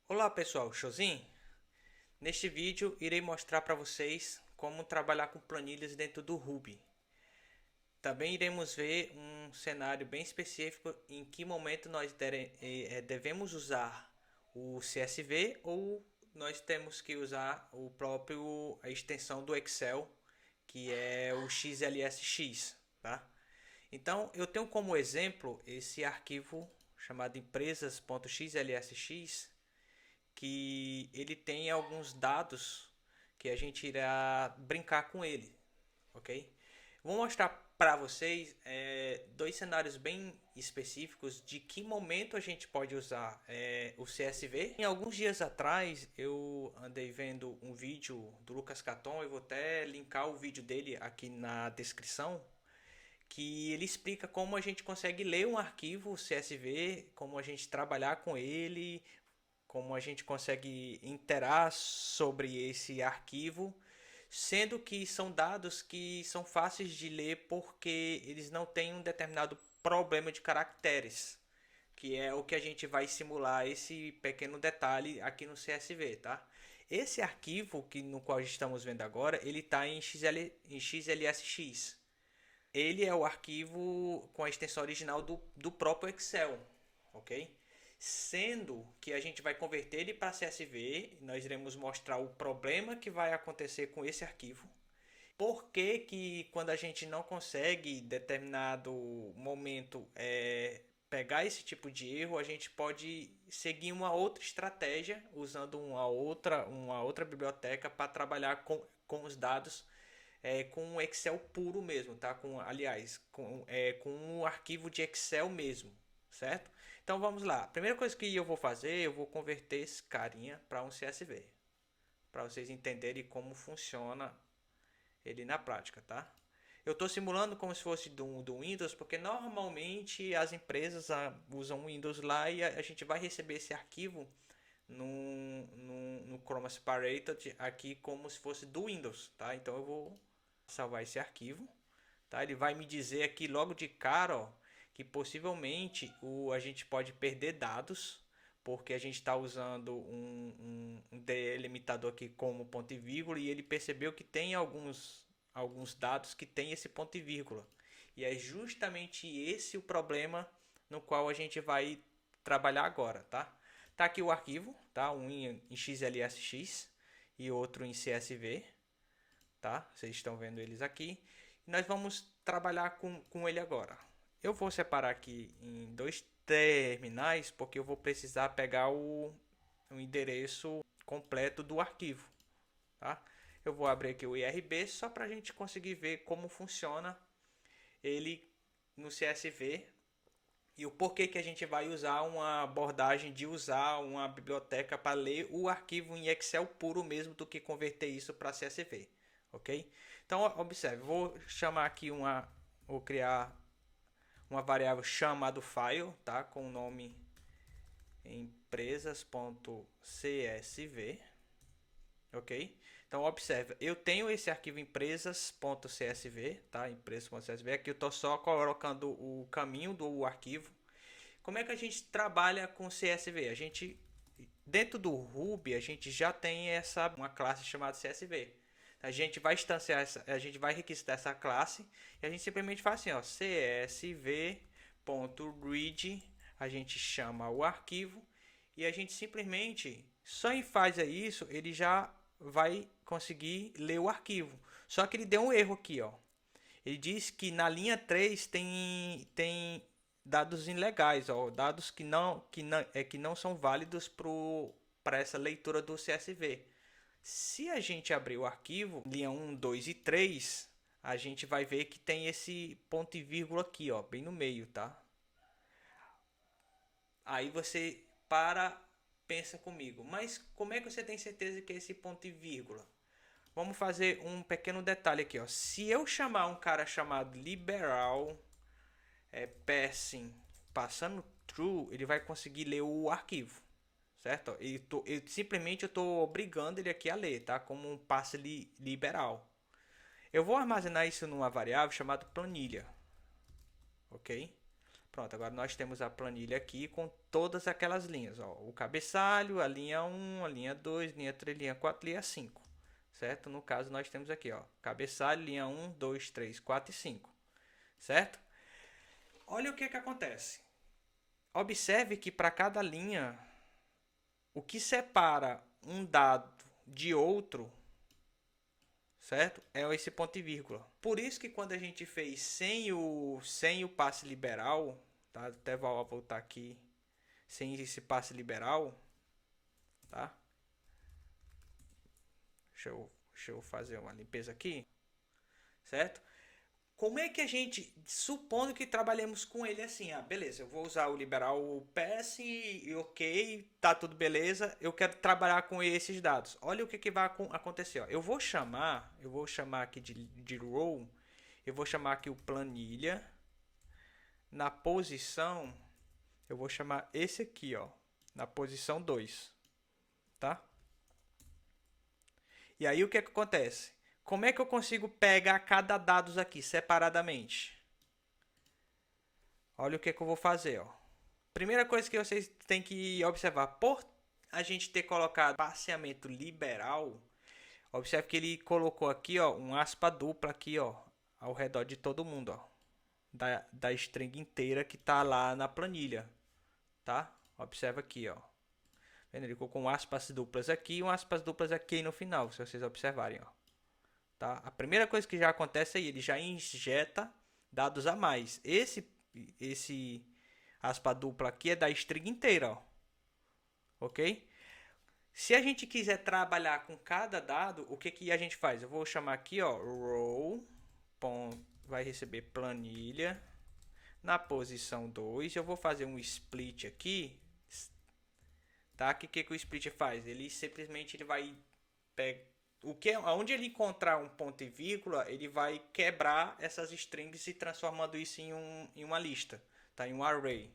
Olá pessoal, showzinho? Neste vídeo irei mostrar para vocês como trabalhar com planilhas dentro do Ruby. Também iremos ver um cenário bem específico em que momento nós devemos usar o CSV ou nós temos que usar a extensão do Excel, que é o XLSX, tá? Então eu tenho como exemplo esse arquivo chamado empresas.xlsx, que ele tem alguns dados que a gente irá brincar com ele, ok? Vou mostrar para vocês dois cenários bem específicos de que momento a gente pode usar o CSV. Em alguns dias atrás eu andei vendo um vídeo do Lucas Caton, eu vou até linkar o vídeo dele aqui na descrição, que ele explica como a gente consegue ler um arquivo CSV, como a gente trabalhar com ele, como a gente consegue interar sobre esse arquivo, sendo que são dados que são fáceis de ler porque eles não têm um determinado problema de caracteres, que é o que a gente vai simular esse pequeno detalhe aqui no CSV, tá? Esse arquivo no qual estamos vendo agora, ele está em XLSX. Ele é o arquivo com a extensão original do próprio Excel, ok? Sendo que a gente vai converter ele para CSV, nós iremos mostrar o problema que vai acontecer com esse arquivo. Por que quando a gente não consegue, em determinado momento, pegar esse tipo de erro, a gente pode seguir uma outra estratégia, usando uma outra biblioteca para trabalhar com os dados com um Excel puro mesmo, tá? Com um arquivo de Excel mesmo, certo? Então vamos lá. A primeira coisa que eu vou fazer, eu vou converter esse carinha para um CSV, para vocês entenderem como funciona ele na prática, tá? Eu estou simulando como se fosse do Windows, porque normalmente as empresas usam o Windows lá e a gente vai receber esse arquivo no Chroma Separated aqui como se fosse do Windows, tá? Então eu vou salvar esse arquivo, tá? Ele vai me dizer aqui logo de cara, ó, que possivelmente a gente pode perder dados, porque a gente está usando um delimitador aqui como ponto e vírgula, e ele percebeu que tem alguns dados que tem esse ponto e vírgula. E é justamente esse o problema no qual a gente vai trabalhar agora, tá? Tá aqui o arquivo, tá? Um em XLSX e outro em CSV, tá? Vocês estão vendo eles aqui. E nós vamos trabalhar com ele agora. Eu vou separar aqui em dois terminais, porque eu vou precisar pegar o endereço completo do arquivo, tá? Eu vou abrir aqui o IRB só para a gente conseguir ver como funciona ele no CSV e o porquê que a gente vai usar uma abordagem de usar uma biblioteca para ler o arquivo em Excel puro mesmo do que converter isso para CSV, ok? Então observe, vou chamar aqui vou criar uma variável chamada file, tá? Com o nome empresas.csv, ok? Então observe, eu tenho esse arquivo empresas.csv, tá? Empresas.csv, aqui eu estou só colocando o caminho do arquivo. Como é que a gente trabalha com CSV? Dentro do Ruby, a gente já tem uma classe chamada CSV. A gente vai a gente vai requisitar essa classe e a gente simplesmente faz assim, ó, csv.read, a gente chama o arquivo e a gente simplesmente só em faz isso, ele já vai conseguir ler o arquivo. Só que ele deu um erro aqui, ó. Ele diz que na linha 3 tem dados ilegais, ó, dados que não são válidos para essa leitura do CSV. Se a gente abrir o arquivo, linha 1, 2 e 3, a gente vai ver que tem esse ponto e vírgula aqui, ó, bem no meio, tá? Aí você pensa comigo, mas como é que você tem certeza que é esse ponto e vírgula? Vamos fazer um pequeno detalhe aqui, ó. Se eu chamar um cara chamado liberal passing passando true, ele vai conseguir ler o arquivo, certo? Simplesmente eu estou obrigando ele aqui a ler, tá? Como um passe liberal. Eu vou armazenar isso numa variável chamada planilha, ok? Pronto, agora nós temos a planilha aqui com todas aquelas linhas, ó, o cabeçalho, a linha 1, a linha 2, linha 3, linha 4, linha 5, certo? No caso nós temos aqui, ó, cabeçalho, linha 1, 2, 3, 4 e 5, certo? Olha o que que acontece. Observe que para cada linha, o que separa um dado de outro, certo? É esse ponto e vírgula. Por isso que quando a gente fez sem o passe liberal, tá? Até vou voltar aqui, sem esse passe liberal, tá? Deixa eu fazer uma limpeza aqui, certo? Como é que a gente, supondo que trabalhemos com ele assim, ah, beleza, eu vou usar o liberal pass e ok, tá tudo beleza, eu quero trabalhar com esses dados. Olha o que, que vai acontecer, ó. Eu vou chamar aqui de row, eu vou chamar aqui o planilha, na posição, eu vou chamar esse aqui, ó, na posição 2, tá? E aí o que, que acontece? Como é que eu consigo pegar cada dados aqui separadamente? Olha o que, que eu vou fazer, ó. Primeira coisa que vocês têm que observar, por a gente ter colocado passeamento liberal, observe que ele colocou aqui, ó, um aspa dupla aqui, ó, ao redor de todo mundo, ó, da string inteira que tá lá na planilha, tá? Observa aqui, ó. Ele colocou um aspas duplas aqui e um aspas duplas aqui no final, se vocês observarem, ó. Tá? A primeira coisa que já acontece é ele já injeta dados a mais. Esse aspa dupla aqui é da string inteira, ó. Ok? Se a gente quiser trabalhar com cada dado, o que, que a gente faz? Eu vou chamar aqui, ó, row, vai receber planilha, na posição 2, eu vou fazer um split aqui, tá? O que o split faz? Ele simplesmente ele vai pegar aonde ele encontrar um ponto e vírgula, ele vai quebrar essas strings e transformando isso em uma lista, tá? Em um array.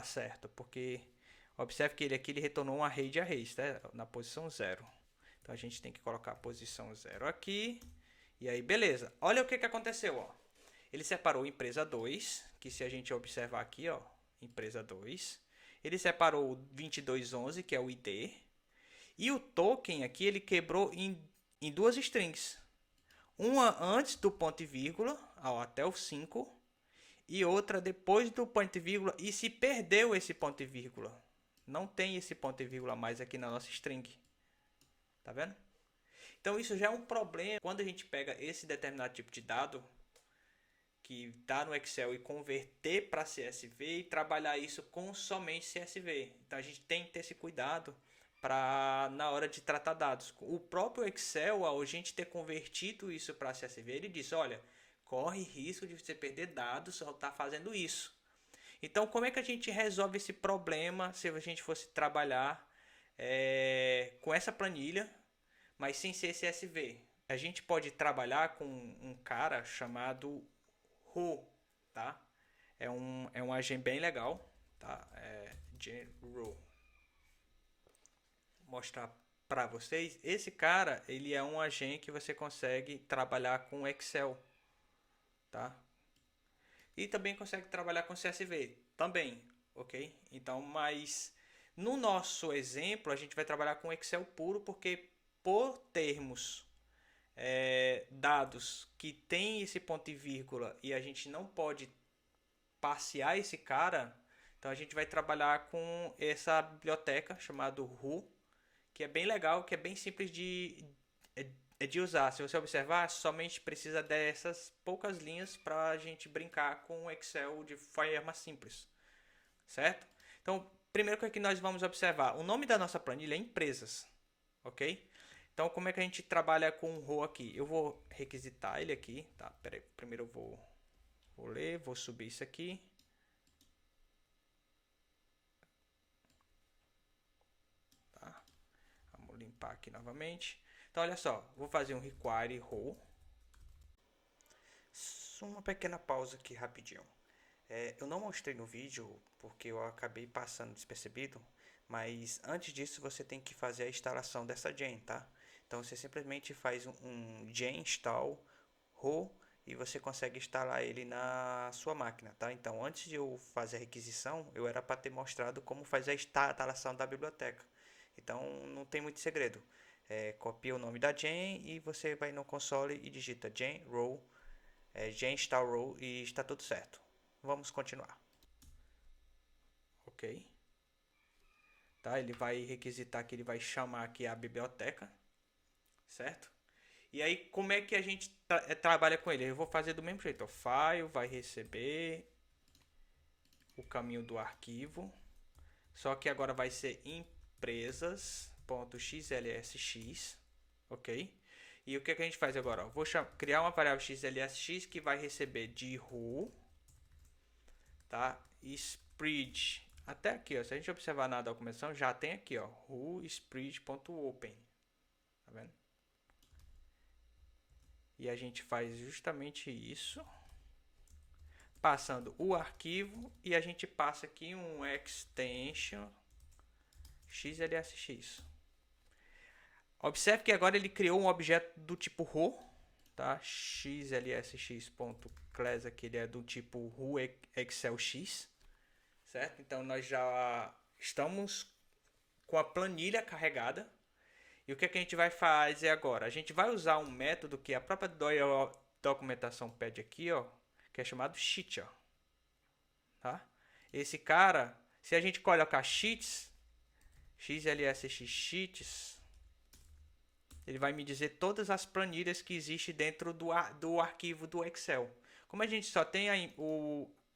Certo, porque observe que ele aqui ele retornou um array de arrays, tá? Na posição 0. Então a gente tem que colocar a posição 0 aqui. E aí, beleza. Olha o que, que aconteceu, ó. Ele separou empresa 2, que se a gente observar aqui, ó, empresa 2. Ele separou o 2211, que é o ID. E o token aqui ele quebrou em duas strings. Uma antes do ponto e vírgula, ó, até o 5. E outra depois do ponto e vírgula. E se perdeu esse ponto e vírgula. Não tem esse ponto e vírgula mais aqui na nossa string. Tá vendo? Então isso já é um problema quando a gente pega esse determinado tipo de dado que está no Excel e converter para CSV e trabalhar isso com somente CSV. Então a gente tem que ter esse cuidado para na hora de tratar dados. O próprio Excel, ao gente ter convertido isso para CSV, ele diz, olha, corre risco de você perder dados ao estar fazendo isso. Então como é que a gente resolve esse problema se a gente fosse trabalhar com essa planilha, mas sem ser CSV? A gente pode trabalhar com um cara chamado Ro, tá? É um agente bem legal, tá? Ro. Mostrar para vocês, esse cara, ele é um agente que você consegue trabalhar com Excel, tá? E também consegue trabalhar com CSV, também, ok? Então, mas no nosso exemplo, a gente vai trabalhar com Excel puro, porque por termos dados que tem esse ponto e vírgula e a gente não pode passear esse cara, então a gente vai trabalhar com essa biblioteca chamada Ru, que é bem legal, que é bem simples de usar. Se você observar, somente precisa dessas poucas linhas para a gente brincar com o Excel de forma simples, certo? Então, primeiro que nós vamos observar, o nome da nossa planilha é empresas, ok? Então, como é que a gente trabalha com o row aqui? Eu vou requisitar ele aqui, tá? Pera aí, primeiro eu vou ler, vou subir isso aqui. Tá? Vamos limpar aqui novamente. Então, olha só, vou fazer um require row. Uma pequena pausa aqui rapidinho. Eu não mostrei no vídeo porque eu acabei passando despercebido, mas antes disso você tem que fazer a instalação dessa gen, tá? Então você simplesmente faz um gen install row e você consegue instalar ele na sua máquina, tá? Então antes de eu fazer a requisição, eu era para ter mostrado como fazer a instalação da biblioteca. Então não tem muito segredo. Copia o nome da gen e você vai no console e digita gen row, gen install row e está tudo certo. Vamos continuar. Ok, tá? Ele vai requisitar que ele vai chamar aqui a biblioteca, certo? E aí, como é que a gente trabalha com ele? Eu vou fazer do mesmo jeito. Ó. File vai receber o caminho do arquivo. Só que agora vai ser empresas.xlsx. Ok? E o que, que a gente faz agora? Ó, vou criar uma variável xlsx que vai receber de who, tá? Spread. Até aqui, ó, se a gente observar na documentação, já tem aqui, ó, who spread.open. Tá vendo? E a gente faz justamente isso, passando o arquivo e a gente passa aqui um extension xlsx. Observe que agora ele criou um objeto do tipo row, tá? xlsx.class aqui ele é do tipo row excelx, certo? Então nós já estamos com a planilha carregada. E o que, é que a gente vai fazer agora? A gente vai usar um método que a própria documentação pede aqui, ó, que é chamado sheet, ó, tá? Esse cara, se a gente colocar sheets, xlsx sheets, ele vai me dizer todas as planilhas que existem dentro do arquivo do Excel. Como a gente só tem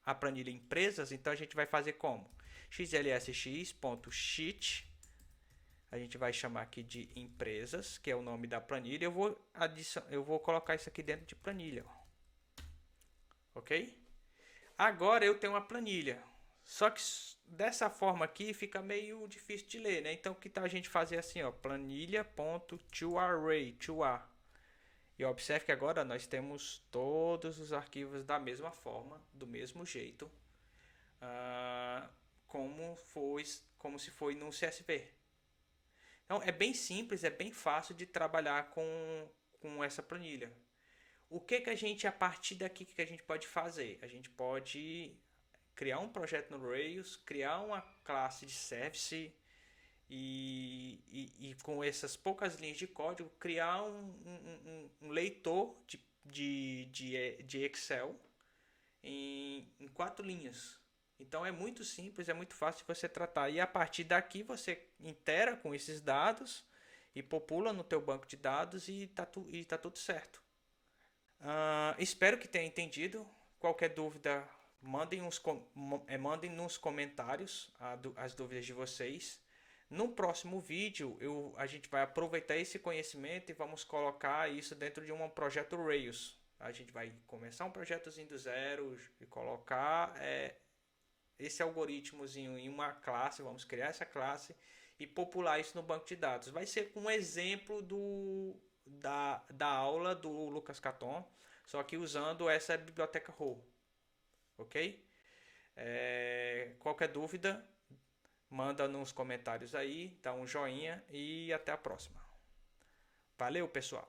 a planilha empresas, então a gente vai fazer como? xlsx.sheet, a gente vai chamar aqui de empresas, que é o nome da planilha. Eu vou colocar isso aqui dentro de planilha, ok? Agora eu tenho uma planilha, só que dessa forma aqui fica meio difícil de ler, né? Então, que tal a gente fazer assim, ó, planilha.toArray, toA. E observe que agora nós temos todos os arquivos da mesma forma, do mesmo jeito, como se foi no CSV. Então, é bem simples, é bem fácil de trabalhar com essa planilha. O que a gente, a partir daqui, que a gente pode fazer? A gente pode criar um projeto no Rails, criar uma classe de service e com essas poucas linhas de código, criar um leitor de Excel em 4 linhas. Então é muito simples, é muito fácil de você tratar. E a partir daqui você intera com esses dados e popula no teu banco de dados e tá tudo certo. Espero que tenha entendido. Qualquer dúvida, mandem nos comentários as dúvidas de vocês. No próximo vídeo, a gente vai aproveitar esse conhecimento e vamos colocar isso dentro de um projeto Rails. A gente vai começar um projetozinho do zero e colocar esse algoritmozinho em uma classe, vamos criar essa classe e popular isso no banco de dados. Vai ser um exemplo da aula do Lucas Caton, só que usando essa biblioteca row, ok? Qualquer dúvida, manda nos comentários aí, dá um joinha e até a próxima. Valeu, pessoal!